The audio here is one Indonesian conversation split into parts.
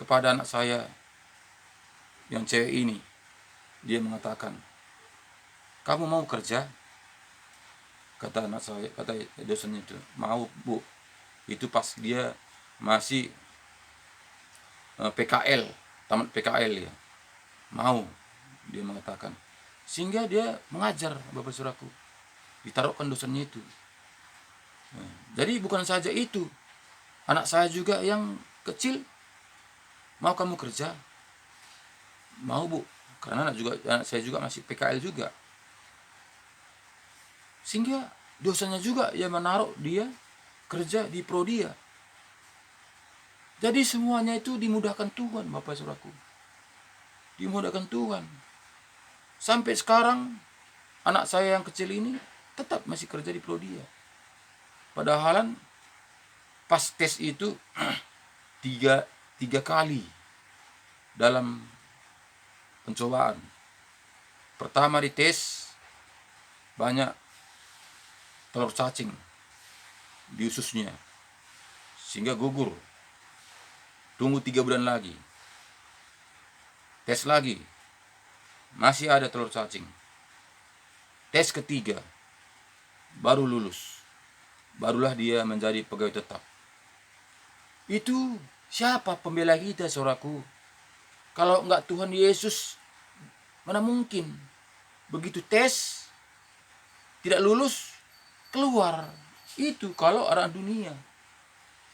kepada anak saya yang cewek ini. Dia mengatakan, "Kamu mau kerja?" Kata anak saya, kata dosennya itu, "Mau, Bu." Itu pas dia masih PKL, tamat PKL ya. Mau, dia mengatakan. Sehingga dia mengajar, Bapak Saudaraku. Ditaruhkan dosennya itu. Jadi bukan saja itu, anak saya juga yang kecil, "Mau kamu kerja?" "Mau, Bu." Karena anak saya juga masih PKL juga. Sehingga dosanya juga yang menaruh dia kerja di Prodia. Jadi semuanya itu dimudahkan Tuhan, Bapak Saudaraku. Dimudahkan Tuhan. Sampai sekarang anak saya yang kecil ini tetap masih kerja di Prodia. Padahal pas tes itu tiga kali dalam pencobaan. Pertama dites banyak telur cacing di ususnya sehingga gugur. Tunggu 3 bulan lagi. Tes lagi. Masih ada telur cacing. Tes ketiga. Baru lulus. Barulah dia menjadi pegawai tetap. Itu siapa pembela kita, saudaraku? Kalau enggak Tuhan Yesus, mana mungkin. Begitu tes tidak lulus, keluar. Itu kalau orang dunia.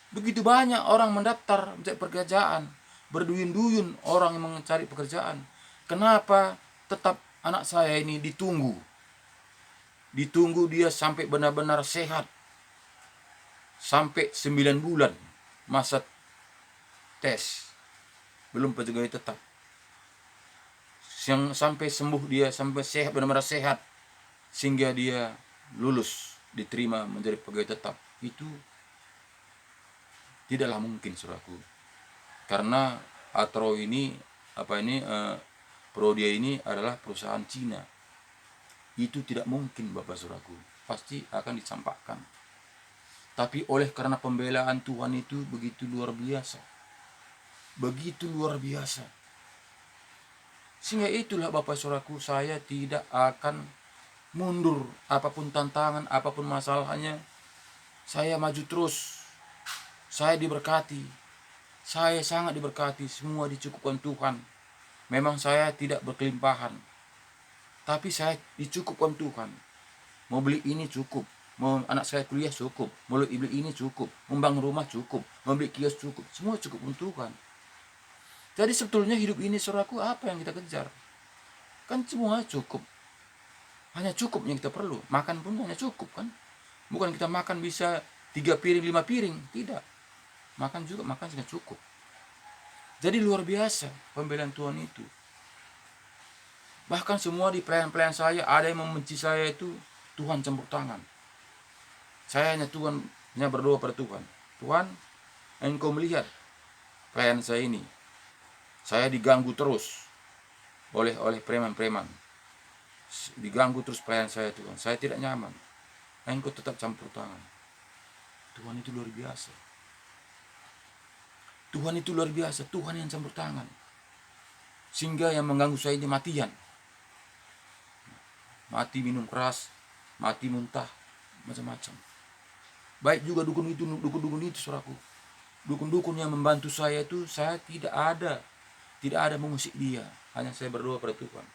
Begitu banyak orang mendaftar mencari pekerjaan, berduyun-duyun orang yang mencari pekerjaan. Kenapa tetap anak saya ini ditunggu? Ditunggu dia sampai benar-benar sehat. Sampai 9 bulan masa tes. Belum pegawai tetap. Yang sampai sembuh dia, sampai sehat, benar-benar sehat. Sehingga dia lulus, diterima menjadi pegawai tetap. Itu tidaklah mungkin, saudaraku. Karena Atro ini Prodia ini adalah perusahaan Cina. Itu tidak mungkin, Bapak Saudaraku. Pasti akan dicampakkan. Tapi oleh karena pembelaan Tuhan itu begitu luar biasa. Begitu luar biasa. Sehingga itulah Bapak Saudaraku, saya tidak akan mundur. Apapun tantangan, apapun masalahnya, saya maju terus. Saya diberkati. Saya sangat diberkati. Semua dicukupkan Tuhan. Memang saya tidak berkelimpahan. Tapi saya dicukupkan Tuhan. Mau beli ini cukup. Mau anak saya kuliah cukup. Mau beli ini cukup. Membangun rumah cukup. Mau beli kios cukup. Semua cukup untuk Tuhan. Jadi sebetulnya hidup ini, saudaraku, apa yang kita kejar? Kan semua cukup. Hanya cukup yang kita perlu. Makan pun hanya cukup kan. Bukan kita makan bisa 3 piring, 5 piring. Tidak. Makan juga, makan sudah cukup. Jadi luar biasa pembelaan Tuhan itu. Bahkan semua di pelayan-pelayan saya, ada yang membenci saya itu, Tuhan campur tangan. Saya hanya berdoa pada Tuhan. Tuhan, Engkau melihat pelayan saya ini. Saya diganggu terus oleh preman-preman. Diganggu terus pelayan saya, Tuhan. Saya tidak nyaman. Engkau tetap campur tangan. Tuhan itu luar biasa. Tuhan itu luar biasa. Tuhan yang campur tangan. Sehingga yang mengganggu saya ini matian. Mati minum keras, mati muntah, macam-macam. Baik juga dukun itu, saudaraku. Dukun-dukun yang membantu saya itu, saya tidak ada mengusik dia. Hanya saya berdoa pada Tuhan.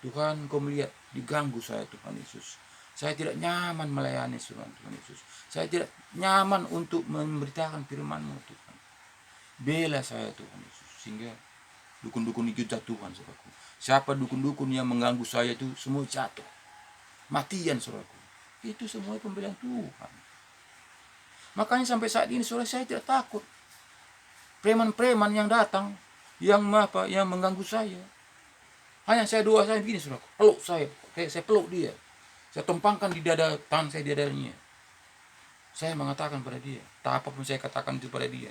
Tuhan, Kau melihat diganggu saya, Tuhan Yesus. Saya tidak nyaman melayani Tuhan Yesus. Saya tidak nyaman untuk memberitakan firman-Mu, Tuhan. Bela saya, Tuhan Yesus. Sehingga dukun-dukun itu jatuhan, saudaraku. Siapa dukun-dukun yang mengganggu saya itu, semua jatuh. Matian, saudaraku. Itu semua pembelaan Tuhan. Makanya sampai saat ini, saudara, saya tidak takut. Preman-preman yang datang, yang mengganggu saya. Hanya saya doa saya begini, saudara. Peluk saya peluk dia. Saya tumpangkan di dada, tangan saya di dadanya. Saya mengatakan pada dia, tak apapun saya katakan itu pada dia,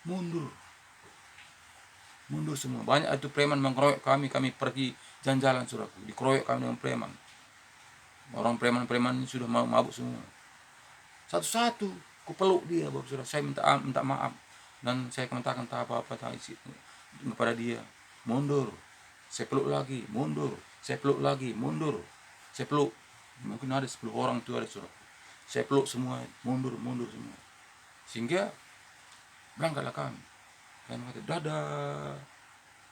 mundur semua. Banyak itu preman mengkeroyok kami pergi jalan-jalan, saudaraku. Dikeroyok kami dengan preman. Orang preman-preman ini sudah mabuk semua. Satu-satu ku peluk dia, Bapak Saudara. Saya minta maaf. Dan saya katakan tak apa-apa kepada dia, mundur. Saya peluk lagi, mundur. Saya peluk lagi, mundur. Saya peluk. Mungkin ada 10 orang itu ada surat. Saya peluk semua, mundur semua. Sehingga berangkatlah kami. Kami kata, dadah.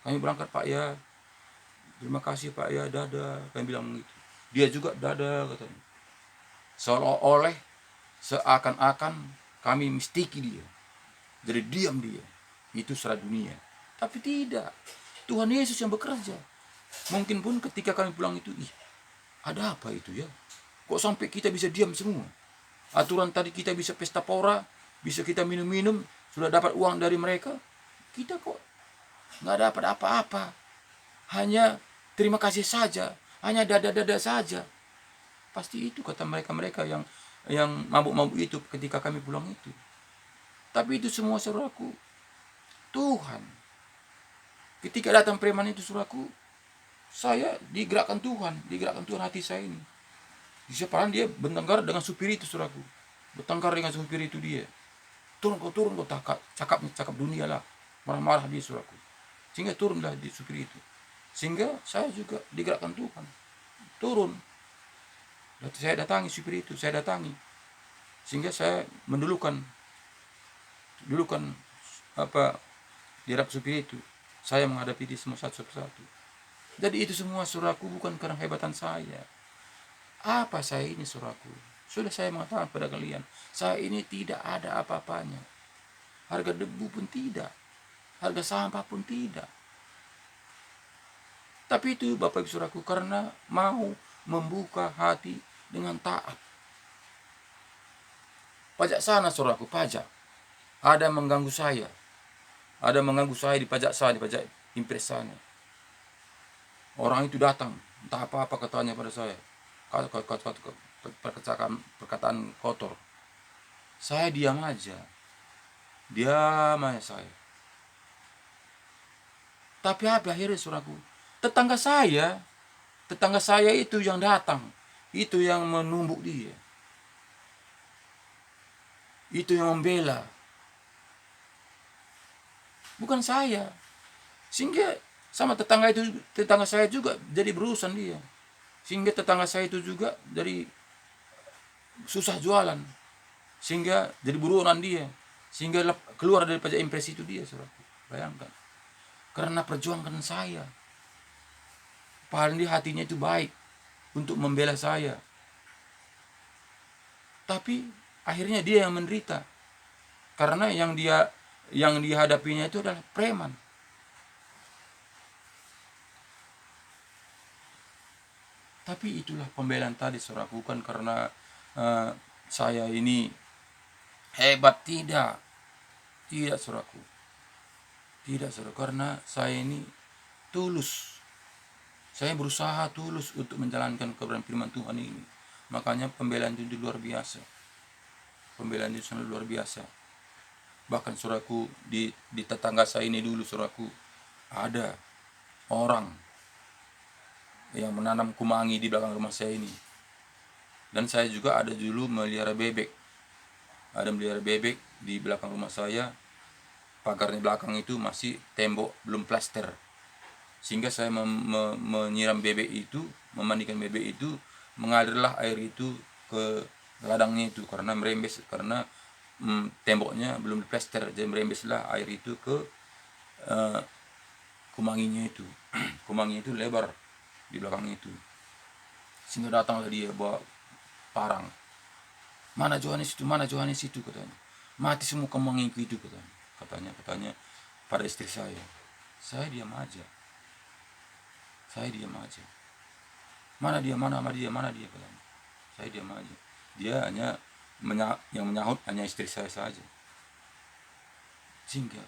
Kami berangkat Pak ya. Terima kasih Pak ya, dadah. Kami bilang begitu. Dia juga dadah katanya. Seolah-olah seakan-akan kami mistiki dia. Jadi diam dia. Itu secara dunia. Tapi tidak. Tuhan Yesus yang bekerja. Mungkin pun ketika kami pulang itu, ada apa itu ya? Kok sampai kita bisa diam semua? Aturan tadi kita bisa pesta pora, bisa kita minum-minum, sudah dapat uang dari mereka. Kita kok nggak dapat apa-apa. Hanya terima kasih saja. Hanya dada-dada saja. Pasti itu kata mereka-mereka yang mabuk-mabuk itu ketika kami pulang itu. Tapi itu semua saudaraku, Tuhan. Ketika datang preman itu saudaraku, saya digerakkan Tuhan hati saya ini. Padahal dia bertengkar dengan supir itu saudaraku. Bertengkar dengan supir itu dia. Turun kau, cakap dunia lah. Marah-marah dia saudaraku. Sehingga turunlah di supir itu. Sehingga saya juga digerakkan Tuhan. Turun. Saya datangi supir itu, Sehingga saya mendulukan di hadapan supir itu. Saya menghadapi dia semua satu persatu. Jadi itu semua saudaraku bukan karena hebatan saya. Apa saya ini saudaraku? Sudah saya mengatakan pada kalian, saya ini tidak ada apa-apanya. Harga debu pun tidak. Harga sampah pun tidak. Tapi itu Bapak Ibu saudaraku, karena mau membuka hati dengan taat. Pajak sana saudaraku, pajak. Ada mengganggu saya. Ada mengganggu saya di pajak sana, di pajak impres sana. Orang itu datang, entah apa-apa katanya pada saya. Perkataan kotor. Saya diam aja saya. Tapi akhirnya saudaraku, tetangga saya itu yang datang, itu yang menumbuk dia, itu yang membela, bukan saya. Sehingga sama tetangga saya juga jadi berurusan dia. Sehingga tetangga saya itu juga dari susah jualan. Sehingga jadi buronan dia. Sehingga keluar dari pajak impres itu dia, saudara. Bayangkan. Karena perjuangan saya. Padahal dia hatinya itu baik untuk membela saya. Tapi akhirnya dia yang menderita. Karena yang dihadapinya itu adalah preman. Tapi itulah pembelaan tadi saudara, bukan karena saya ini hebat, tidak saudaraku, tidak saudara, karena saya ini tulus, saya berusaha tulus untuk menjalankan kebenaran firman Tuhan ini. Makanya pembelaan itu luar biasa, pembelaan itu sangat luar biasa. Bahkan saudaraku, di tetangga saya ini dulu saudaraku, ada orang yang menanam kumangi di belakang rumah saya ini. Dan saya juga ada dulu melihara bebek. Ada melihara bebek di belakang rumah saya. Pagarnya belakang itu masih tembok, belum plaster. Sehingga saya menyiram bebek itu, memandikan bebek itu, mengalirlah air itu ke ladangnya itu karena merembes, karena temboknya belum diplaster, jadi merembeslah air itu ke kumanginya itu. Kumanginya itu lebar di belakang itu. Sehingga datanglah dia bawa parang. Mana Johannes itu katanya. Mati semua kumangiku itu katanya pada istri saya. Saya diam aja. Mana dia katanya. Saya diam aja. Dia hanya yang menyahut hanya istri saya saja. Sehingga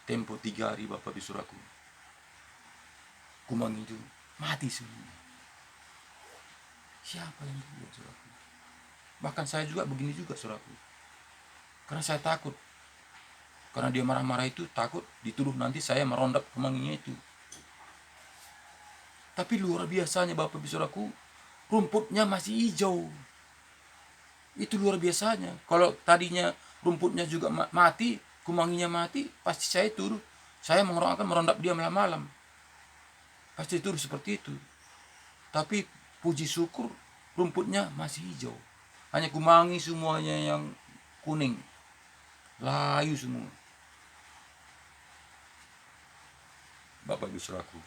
tempo 3 hari Bapak Bisuraku, kumangi itu mati semua. Siapa yang buat saudaraku? Bahkan saya juga begini juga saudaraku. Karena saya takut. Karena dia marah-marah itu, takut dituduh nanti saya merondap kumanginya itu. Tapi luar biasanya Bapak Bisuraku, rumputnya masih hijau. Itu luar biasanya. Kalau tadinya rumputnya juga mati, kumanginya mati, pasti saya turun. Saya akan merondap dia malam-malam. Pasti turun seperti itu. Tapi puji syukur rumputnya masih hijau. Hanya kumangi semuanya yang kuning, layu semua. Bapak Ibu Saudaraku,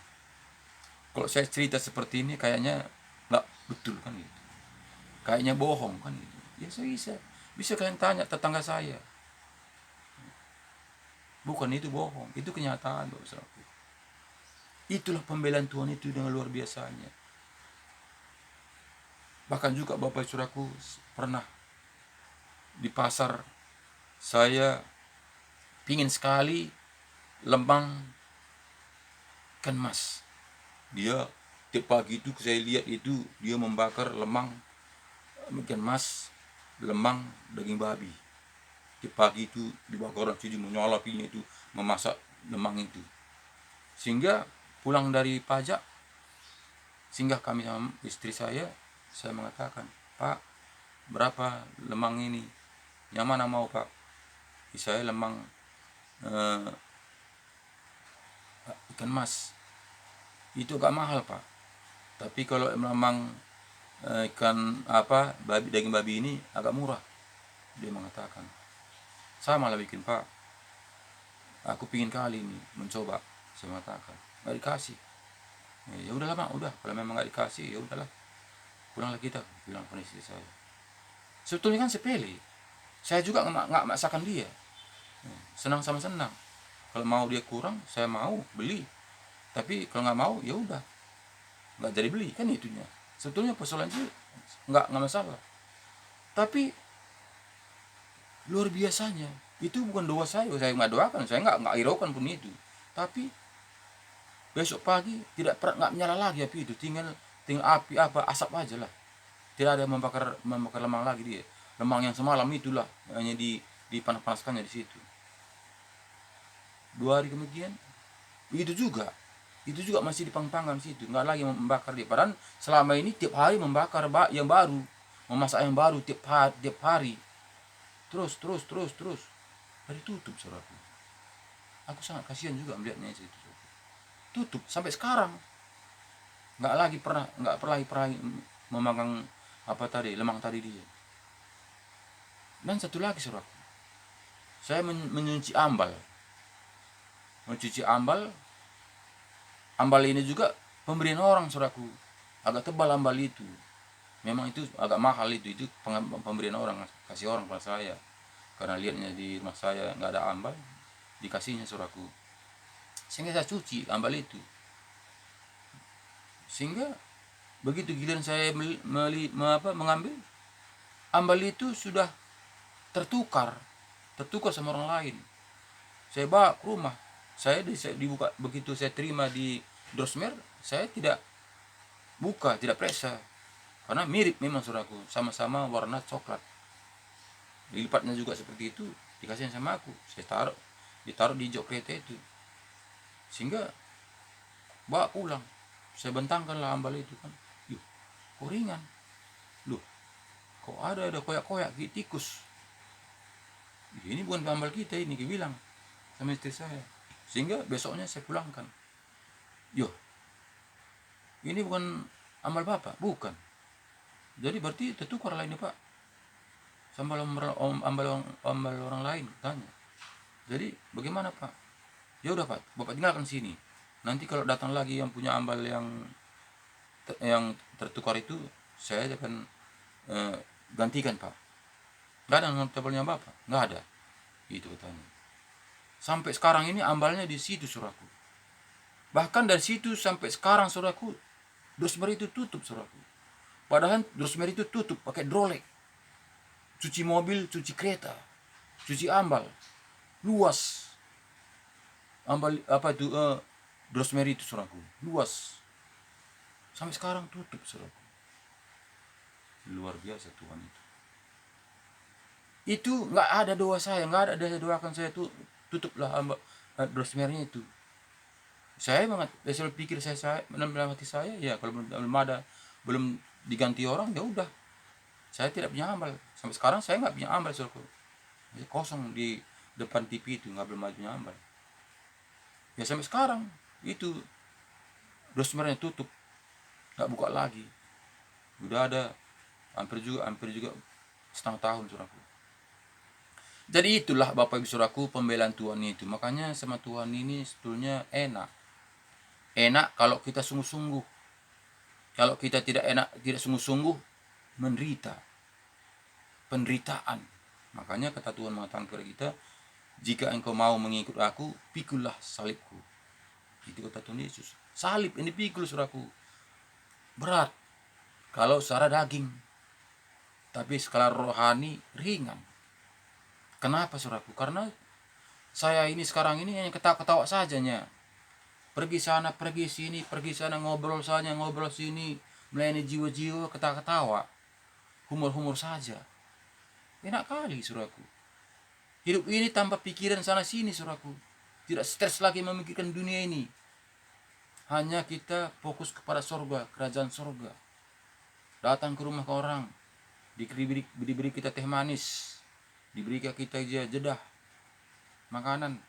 kalau saya cerita seperti ini kayaknya nggak betul kan itu. Kayaknya bohong kan itu. Ya saya bisa kalian tanya tetangga saya. Bukan itu bohong, itu kenyataan Bapak Saudaraku. Itulah pembelaan Tuhan itu dengan luar biasanya. Bahkan juga Bapak Saudaraku pernah di pasar saya pingin sekali lemang ikan mas. Dia tiap pagi itu saya lihat itu dia membakar lemang ikan mas, lemang daging babi. Tiap pagi itu dibakar orang cuci menyala apinya itu memasak lemang itu. Sehingga pulang dari pajak, singgah kami sama istri saya mengatakan, Pak, berapa lemang ini? Yang mana mau Pak? Saya lemang ikan mas. Itu agak mahal Pak. Tapi kalau lemang ikan babi, daging babi ini agak murah. Dia mengatakan. Saya malah bikin Pak. Aku pingin kali ini mencoba. Saya mengatakan, nggak dikasih. Ya udahlah Pak, udah. Kalau memang nggak dikasih, ya udahlah. Pulanglah kita, bilang pada istri saya. Sebetulnya kan sepele. Saya juga nggak maksakan dia. Senang sama senang. Kalau mau dia kurang, saya mau beli. Tapi kalau nggak mau, ya udah, nggak jadi beli kan itunya. Sebetulnya persoalan itu nggak masalah. Tapi luar biasanya itu bukan doa saya nggak doakan, saya nggak hiraukan pun itu. Tapi besok pagi nggak menyala lagi api itu, tinggal api asap aja lah. Tidak ada membakar lemang lagi dia. Lemang yang semalam itulah hanya dipanas-panaskannya di situ. 2 hari kemudian itu juga masih dipang-pangkan situ, nggak lagi membakar dia. Padahal selama ini tiap hari membakar yang baru, memasak yang baru tiap hari. Terus. Dari tutup saudaraku. Aku sangat kasihan juga melihatnya itu. Tutup sampai sekarang. Nggak pernah memagang lemang tadi dia. Dan satu lagi saudaraku. Saya mencuci ambal. Ambal ini juga pemberian orang saudaraku. Agak tebal ambal itu. Memang itu agak mahal itu pemberian orang, kasih orang pada saya. Karena lihatnya di rumah saya nggak ada ambal, dikasihnya saudaraku. Sehingga saya cuci ambal itu. Sehingga begitu giliran saya mengambil, ambal itu sudah tertukar sama orang lain. Saya bawa ke rumah. Saya dibuka, begitu saya terima di Dosmer, saya tidak buka, tidak periksa. Karena mirip memang saudaraku, sama-sama warna coklat. Dilipatnya juga seperti itu, dikasih sama aku. Saya ditaruh di jok kereta itu. Sehingga bawa pulang. Saya bentangkanlah ambal itu kan. Yuh, kok ringan. Loh, kok ada koyak-koyak tikus. Ini bukan ambal kita ini, dia bilang sama istri saya. Sehingga besoknya saya pulangkan. Yo, ini bukan ambal Bapak, bukan. Jadi berarti tertukar lah ini Pak. Sama ambal orang lain, tanya. Jadi bagaimana Pak? Ya udah Pak, Bapak tinggalkan sini. Nanti kalau datang lagi yang punya ambal yang tertukar itu, saya akan gantikan Pak. Nggak ada tabelnya Bapak, nggak ada. Itu katanya. Sampai sekarang ini ambalnya di situ saudaraku. Bahkan dari situ sampai sekarang saudaraku, Dosmer itu tutup saudaraku. Padahal Dosmer itu tutup pakai drolek. Cuci mobil, cuci kereta, cuci ambal. Luas. Ambal Dosmer itu saudaraku, luas. Sampai sekarang tutup saudaraku. Luar biasa Tuhan itu. Itu nggak ada doa saya, nggak ada doakan saya tutuplah Dosmernya itu. Saya selalu pikir saya dalam hati saya, ya kalau belum diganti orang, ya udah. Saya tidak punya ambal. Sampai sekarang saya nggak punya ambal saudaraku. kosong di depan TV itu, nggak belum maju nyambar. Ya sampai sekarang itu dosmernya tutup, nggak buka lagi. Udah ada hampir juga setengah tahun suraku. Jadi itulah Bapak Ibu Saudaraku pembelaan Tuhan itu. Makanya sama Tuhan ini sebetulnya enak. Enak kalau kita sungguh-sungguh. Kalau kita tidak enak, tidak sungguh-sungguh, menderita. Penderitaan. Makanya kata Tuhan mengatakan kepada kita, jika engkau mau mengikut aku, pikulah salibku. Itu kata Tuhan Yesus. Salib ini pikul saudaraku. Berat. Kalau secara daging. Tapi skala rohani ringan. Kenapa saudaraku? Karena saya ini sekarang ini hanya ketawa-ketawa sajanya. Pergi sana, pergi sini, pergi sana, ngobrol sana, ngobrol sini, melayani jiwa-jiwa, ketawa-ketawa, humor-humor saja. Enak kali saudaraku. Hidup ini tanpa pikiran sana sini saudaraku. Tidak stres lagi memikirkan dunia ini. Hanya kita fokus kepada sorga, kerajaan sorga. Datang ke rumah ke orang, diberi kita teh manis, diberi kita jedah, makanan.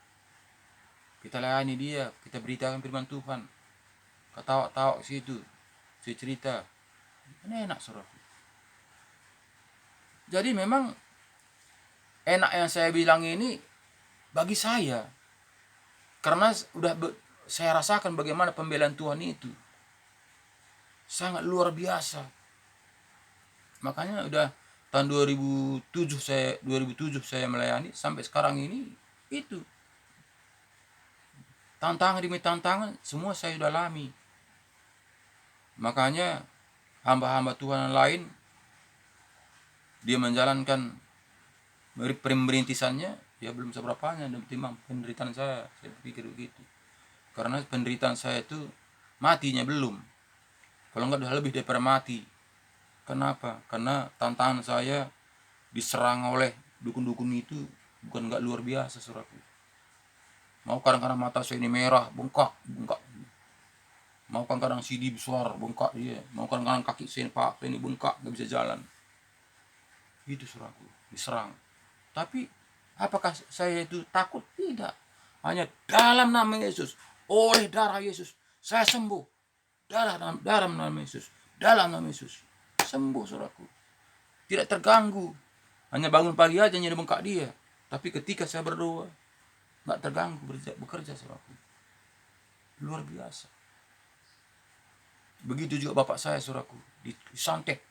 Kita layani dia, kita beritakan firman Tuhan. Ketawa-tawa situ, saya cerita. Ini enak saudaraku. Jadi memang enak yang saya bilang ini bagi saya. Karena saya rasakan bagaimana pembelaan Tuhan itu. Sangat luar biasa. Makanya udah tahun 2007 saya melayani sampai sekarang ini itu. Tantangan demi tantangan semua saya sudah alami. Makanya hamba-hamba Tuhan lain dia menjalankan pemerintisannya ya belum seberapanya dibanding penderitaan saya pikir begitu. Karena penderitaan saya itu matinya belum. Kalau enggak udah lebih daripada mati. Kenapa? Karena tantangan saya diserang oleh dukun-dukun itu bukan enggak luar biasa saudaraku. Mau kadang-kadang mata saya ini merah, bengkak. Mau kadang-kadang sidi besar, bengkak dia. Mau kadang-kadang kaki saya ini bengkak, enggak bisa jalan. Itu saudaraku, diserang. Tapi apakah saya itu takut? Tidak. Hanya dalam nama Yesus, oleh darah Yesus, saya sembuh. Dalam nama Yesus, dalam nama Yesus, sembuh saudaraku. Tidak terganggu. Hanya bangun pagi aja jadi bengkak dia. Tapi ketika saya berdoa, nggak terganggu bekerja saudaraku. Luar biasa. Begitu juga bapak saya saudaraku, disantet,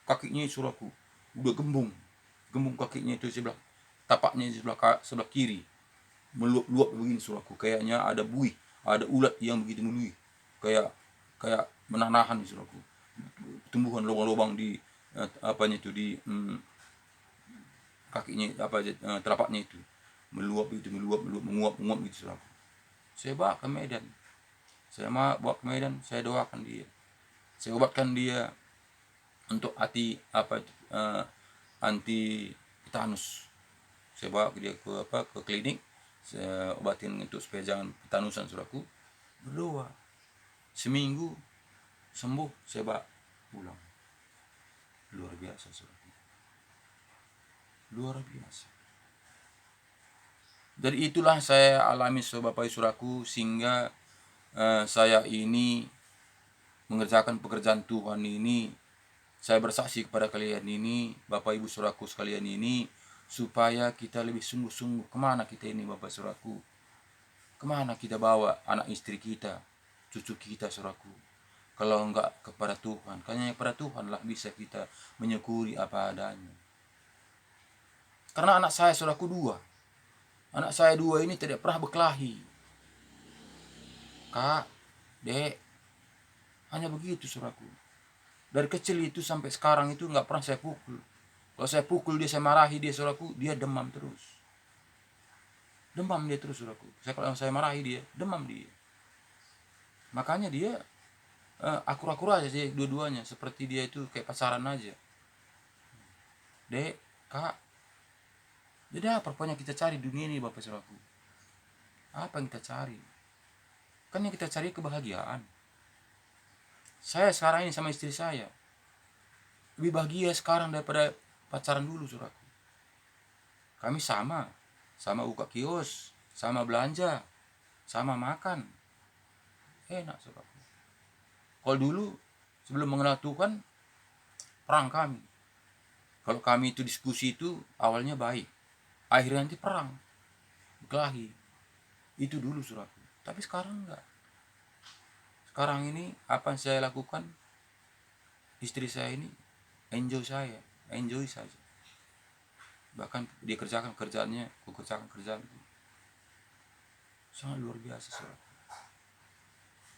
kakinya saudaraku udah gembung kakinya itu sebelah tapaknya sebelah kiri meluap begini saudaraku, kayaknya ada buih, ada ulat yang begitu nului, kayak menahan saudaraku, tumbuhan lubang-lubang di apanya itu di kakinya telapaknya itu menguap gitu saudaraku. Saya bawa ke Medan, saya doakan dia, saya obatkan dia untuk anti tetanus. Saya bawa dia ke klinik, saya obatin untuk supaya jangan tetanusan saudaraku. Berdoa seminggu sembuh, saya bawa pulang. Luar biasa saudaraku, luar biasa. Jadi itulah saya alami Bapak saudaraku, sehingga saya ini mengerjakan pekerjaan Tuhan ini. Saya bersaksi kepada kalian ini, Bapak Ibu saudaraku sekalian ini, supaya kita lebih sungguh-sungguh. Kemana kita ini Bapak saudaraku? Kemana kita bawa anak istri kita, cucu kita saudaraku? Kalau enggak kepada Tuhan, hanya kepada Tuhan lah bisa kita menyukuri apa adanya. Karena anak saya saudaraku anak saya dua ini tidak pernah berkelahi. Kak, dek, hanya begitu saudaraku. Dari kecil itu sampai sekarang itu nggak pernah saya pukul. Kalau saya pukul dia, saya marahi dia saudaraku, dia demam terus. Demam dia terus saudaraku. Kalau saya marahi dia, demam dia. Makanya dia akur-akur aja sih dua-duanya, seperti dia itu kayak pacaran aja. Dek, kak, jadi apa pokoknya kita cari dunia ini Bapak saudaraku? Apa yang kita cari? Kan yang kita cari kebahagiaan. Saya sekarang ini sama istri saya lebih bahagia sekarang daripada pacaran dulu saudaraku. Kami sama buka kios, sama belanja, sama makan, enak saudaraku. Kalau dulu sebelum mengenal Tuhan, perang kami. Kalau kami itu diskusi itu awalnya baik, akhirnya nanti perang, berkelahi. Itu dulu saudaraku. Tapi sekarang enggak. Sekarang ini apa yang saya lakukan, istri saya ini enjoy saja. Bahkan dia kerjakan kerjaannya, aku kerjakan kerjaan. Sangat luar biasa saudaraku.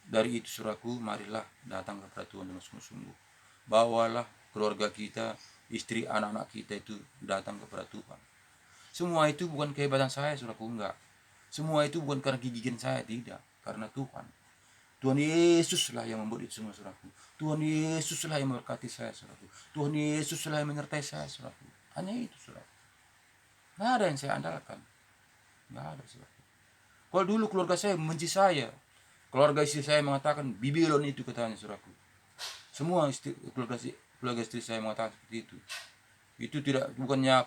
Dari itu saudaraku, marilah datang kepada Tuhan dengan sungguh-sungguh. Bawalah keluarga kita, istri, anak-anak kita itu datang kepada Tuhan. Semua itu bukan kehebatan saya saudaraku, enggak. Semua itu bukan karena gigian saya, tidak. Karena Tuhan. Tuhan Yesuslah yang membuat itu semua saudaraku. Tuhan Yesuslah yang memberkati saya saudaraku. Tuhan Yesuslah yang menyertai saya saudaraku. Hanya itu saudaraku. Nggak ada yang saya andalkan. Nggak ada saudaraku. Kalau dulu keluarga saya membenci saya, keluarga istri saya mengatakan Bibilon itu katanya saudaraku. Semua keluarga istri saya mengatakan seperti itu. Itu bukannya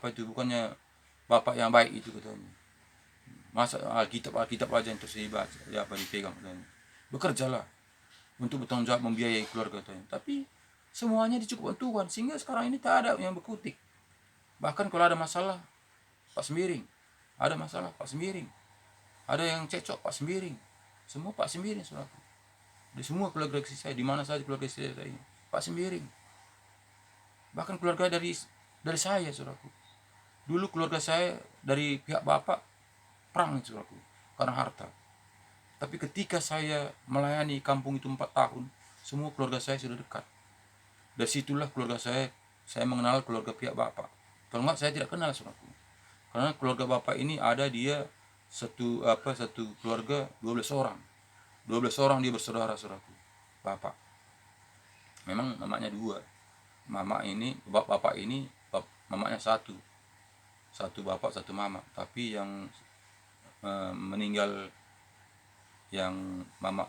bapak yang baik itu katanya. Masa Alkitab aja yang terus dibaca, apa dipegang katanya. Bekerjalah untuk bertanggung jawab membiayai keluarga katanya. Tapi semuanya dicukupkan Tuhan, sehingga sekarang ini tak ada yang berkutik. Bahkan kalau ada masalah, Pak Sembiring. Ada masalah, Pak Sembiring. Ada yang cecok, Pak Sembiring. Semua Pak Sembiring saudaraku. Di semua keluarga istri saya, di mana saja keluarga istri saya ini, Pak Sembiring. Bahkan keluarga dari saya saudaraku. Dulu keluarga saya dari pihak bapak perang saudaraku karena harta. Tapi ketika saya melayani kampung itu 4 tahun, semua keluarga saya sudah dekat. Dari situlah keluarga saya mengenal keluarga pihak bapak. Kalau enggak saya tidak kenal saudaraku. Karena keluarga bapak ini ada dia satu keluarga 12 orang. 12 orang dia bersaudara saudaraku. Bapak. Memang mamanya 2. Bapak ini mamanya 1. Satu bapak, satu mama. Tapi yang meninggal, yang mama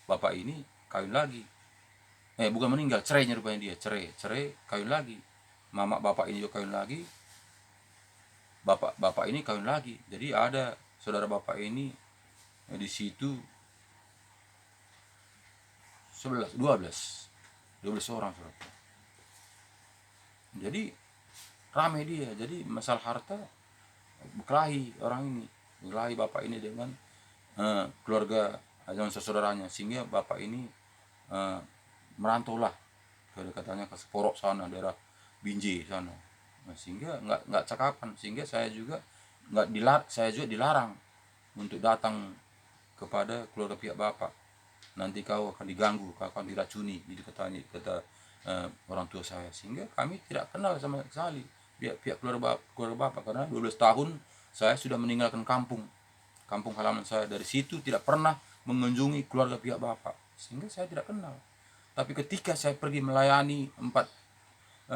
bapak ini kawin lagi. Bukan meninggal, cerainya rupanya dia, cerai kawin lagi. Mama bapak ini juga kawin lagi. Bapak ini kawin lagi. Jadi ada saudara bapak ini di situ 12 orang saudara. Jadi ramai dia. Jadi masalah harta berkelahi orang ini. Berkelahi bapak ini dengan keluarga dengan saudaranya, sehingga bapak ini merantau lah katanya ke Seporok sana, daerah Binjai sana. Nah, sehingga nggak cakapan, sehingga saya juga dilarang untuk datang kepada keluarga pihak bapak. Nanti kau akan diganggu, kau akan diracuni, gitu kata orang tua saya. Sehingga kami tidak kenal sama sekali pihak keluarga bapak, karena 12 tahun saya sudah meninggalkan kampung halaman saya. Dari situ tidak pernah mengunjungi keluarga pihak bapak, sehingga saya tidak kenal. Tapi ketika saya pergi melayani 4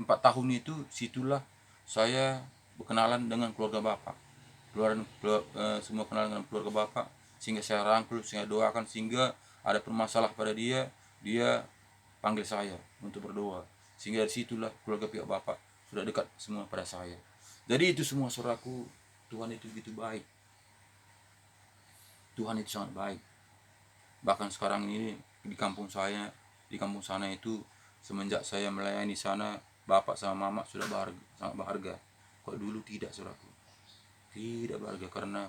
tahun itu, situlah saya berkenalan dengan keluarga bapak. Semua kenal dengan keluarga bapak, sehingga saya rangkul, sehingga doakan, sehingga ada permasalahan pada dia panggil saya untuk berdoa. Sehingga dari situlah keluarga pihak bapak sudah dekat semua pada saya. Jadi itu semua saudaraku, Tuhan itu begitu baik. Tuhan itu sangat baik. Bahkan sekarang ini di kampung sana itu, semenjak saya melayani sana, bapak sama mama sudah sangat berharga. Kok dulu tidak saudaraku, tidak berharga, karena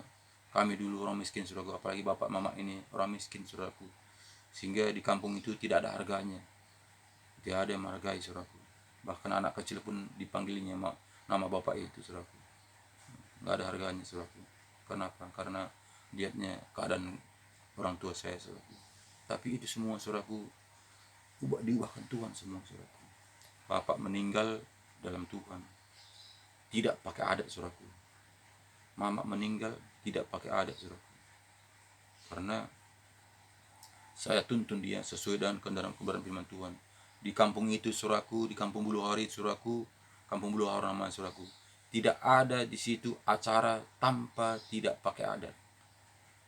kami dulu orang miskin saudaraku. Apalagi bapak mama ini orang miskin saudaraku, sehingga di kampung itu tidak ada harganya, tidak ada yang menghargai saudaraku. Bahkan anak kecil pun dipanggilnya nama bapak itu saudaraku, nggak ada harganya saudaraku. Kenapa? Karena lihatnya keadaan orang tua saya saudaraku. Tapi itu semua saudaraku diubahkan Tuhan semua saudaraku. Bapak meninggal dalam Tuhan, tidak pakai adat saudaraku. Mama meninggal tidak pakai adat saudaraku. Karena saya tuntun dia sesuai dengan kebenaran firman Tuhan. Di kampung itu saudaraku, di kampung Buluhari saudaraku, kampung Buluhari namanya saudaraku, tidak ada di situ acara tanpa tidak pakai adat.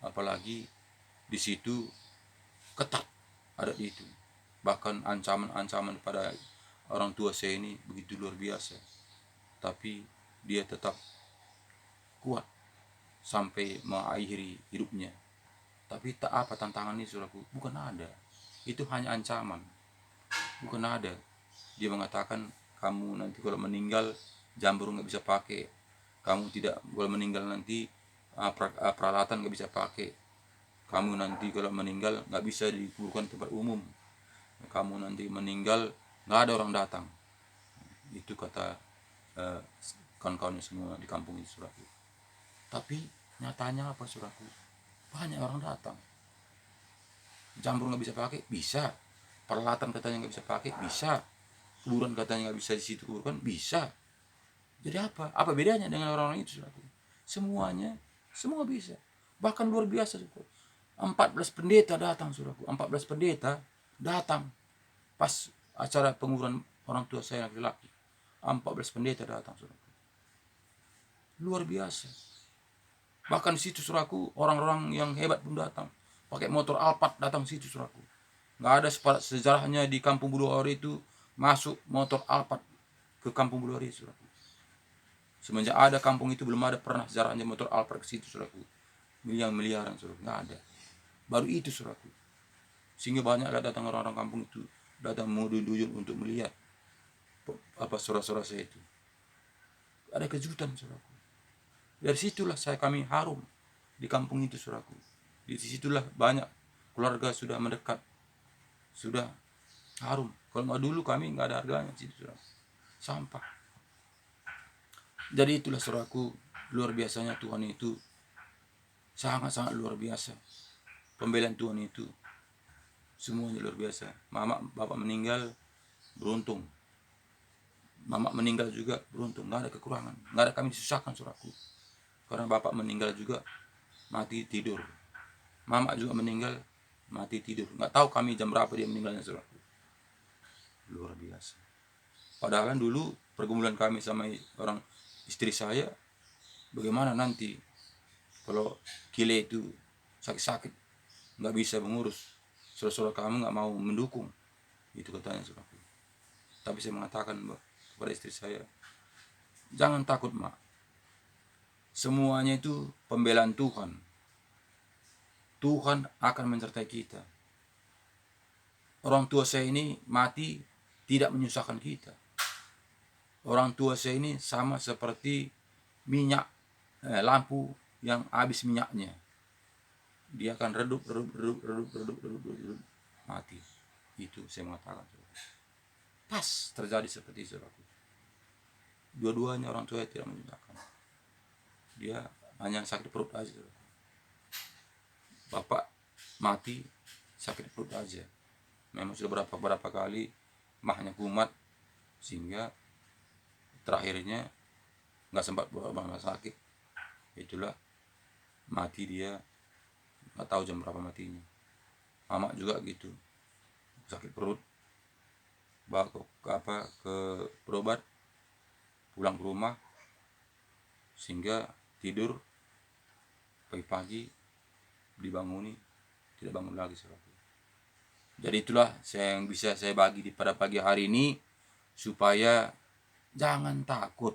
Apalagi di situ ketat adat itu. Bahkan ancaman pada orang tua saya ini begitu luar biasa. Tapi dia tetap kuat sampai mengakhiri hidupnya. Tapi tak apa tantangannya saudaraku, bukan ada. Itu hanya ancaman, bukan ada. Dia mengatakan kamu nanti kalau meninggal jamur nggak bisa pakai, kamu tidak kalau meninggal nanti peralatan nggak bisa pakai, kamu nanti kalau meninggal nggak bisa dikuburkan tempat umum, kamu nanti meninggal nggak ada orang datang. Itu kata kawan-kawannya semua di kampung itu saudaraku. Tapi nyatanya apa saudaraku? Banyak orang datang. Jamur nggak bisa pakai, bisa. Peralatan katanya nggak bisa pakai, bisa. Kuburan katanya nggak bisa di situ kuburan, bisa. Jadi apa? Apa bedanya dengan orang-orang itu saudaraku? Semuanya, semua bisa. Bahkan luar biasa saudaraku. 14 pendeta datang saudaraku. 14 pendeta datang pas acara penguburan orang tua saya laki-laki. 14 pendeta datang saudaraku. Luar biasa. Bahkan di situ saudaraku, orang-orang yang hebat pun datang. Pakai motor Alphard datang situ saudaraku. Nggak ada sejarahnya di kampung Buluwari itu masuk motor Alphard ke kampung Buluwari saudaraku. Semenjak ada kampung itu belum ada pernah sejarahnya motor Alphard ke situ saudaraku. Miliaran saudaraku, nggak ada. Baru itu saudaraku. Sehingga banyak datang orang-orang kampung itu, datang menduyun untuk melihat apa saudara-saudara saya itu. Ada kejutan saudaraku. Dari situlah kami harum di kampung itu saudaraku. Di situlah banyak keluarga sudah mendekat, sudah harum. Kalau nggak dulu kami nggak ada harganya situ saudaraku. Sampah. Jadi itulah saudaraku, luar biasanya Tuhan itu, sangat-sangat luar biasa. Pembelaan Tuhan itu semuanya luar biasa. Mama bapak meninggal beruntung, mama meninggal juga beruntung, nggak ada kekurangan, nggak ada kami disusahkan saudaraku. Karena bapak meninggal juga mati tidur, mama juga meninggal mati tidur, nggak tahu kami jam berapa dia meninggalnya saudaraku. Luar biasa. Padahal kan dulu pergumulan kami sama orang istri saya, bagaimana nanti kalau Kile itu sakit-sakit nggak bisa mengurus, saudara-saudara kamu nggak mau mendukung, itu katanya saudaraku. Tapi saya mengatakan kepada istri saya, jangan takut mak, semuanya itu pembelaan Tuhan. Tuhan akan menyertai kita. Orang tua saya ini mati tidak menyusahkan kita. Orang tua saya ini sama seperti minyak lampu yang habis minyaknya. Dia akan redup mati. Itu saya mengatakan. Pas terjadi seperti itu. Dua-duanya orang tua tidak menyusahkan. Dia hanya sakit perut aja. Bapak mati sakit perut aja. Memang sudah berapa kali mahnya kumat sehingga terakhirnya nggak sempat bawa sakit. Itulah mati dia, nggak tahu jam berapa matinya. Mama juga gitu, sakit perut, bawa ke berobat, pulang ke rumah sehingga tidur, pagi-pagi dibanguni tidak bangun lagi saudara. Jadi itulah yang bisa saya bagi pada pagi hari ini, supaya jangan takut,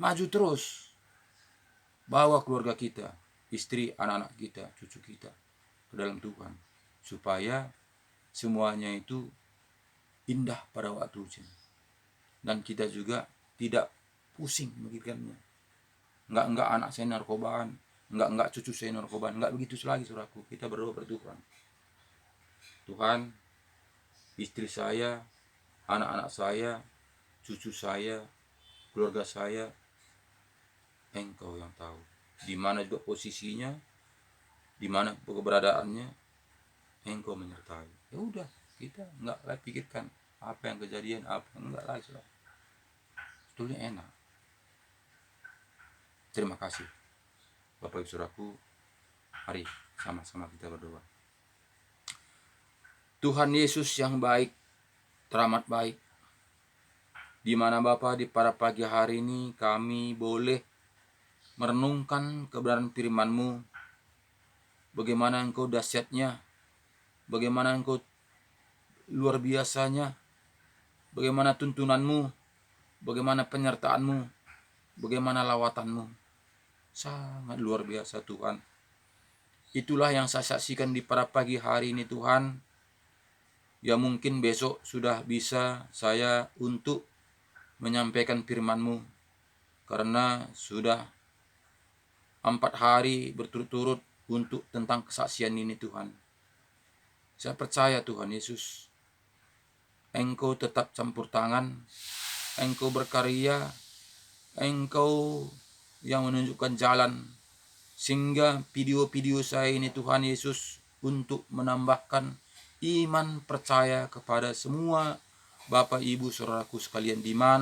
maju terus, bawa keluarga kita, istri, anak-anak kita, cucu kita ke dalam Tuhan, supaya semuanya itu indah pada waktu ujian, dan kita juga tidak pusing memikirkannya. Enggak anak saya narkobaan, enggak cucu saya narkobaan, enggak begitu lagi saudaraku. Kita berdoa pada Tuhan. Tuhan, istri saya, anak-anak saya, cucu saya, keluarga saya, Engkau yang tahu di mana juga posisinya, di mana keberadaannya, Engkau menyertai. Ya udah, kita enggak lagi pikirkan apa yang kejadian, apa enggak lagi saudara. Sebetulnya enak. Terima kasih Bapak Ibu Saudaraku. Mari sama-sama kita berdoa. Tuhan Yesus yang baik, teramat baik, di mana Bapa di pada pagi hari ini kami boleh merenungkan kebenaran firman-Mu, bagaimana Engkau dahsyatnya, bagaimana Engkau luar biasanya, bagaimana tuntunan-Mu, bagaimana penyertaan-Mu, bagaimana lawatanmu. Sangat luar biasa Tuhan. Itulah yang saya saksikan di pada pagi hari ini Tuhan. Ya mungkin besok sudah bisa saya untuk menyampaikan firman-Mu, karena sudah 4 hari berturut-turut untuk tentang kesaksian ini Tuhan. Saya percaya Tuhan Yesus, Engkau tetap campur tangan, Engkau berkarya, Engkau yang menunjukkan jalan, sehingga video-video saya ini Tuhan Yesus untuk menambahkan iman percaya kepada semua Bapak Ibu Saudaraku sekalian di mana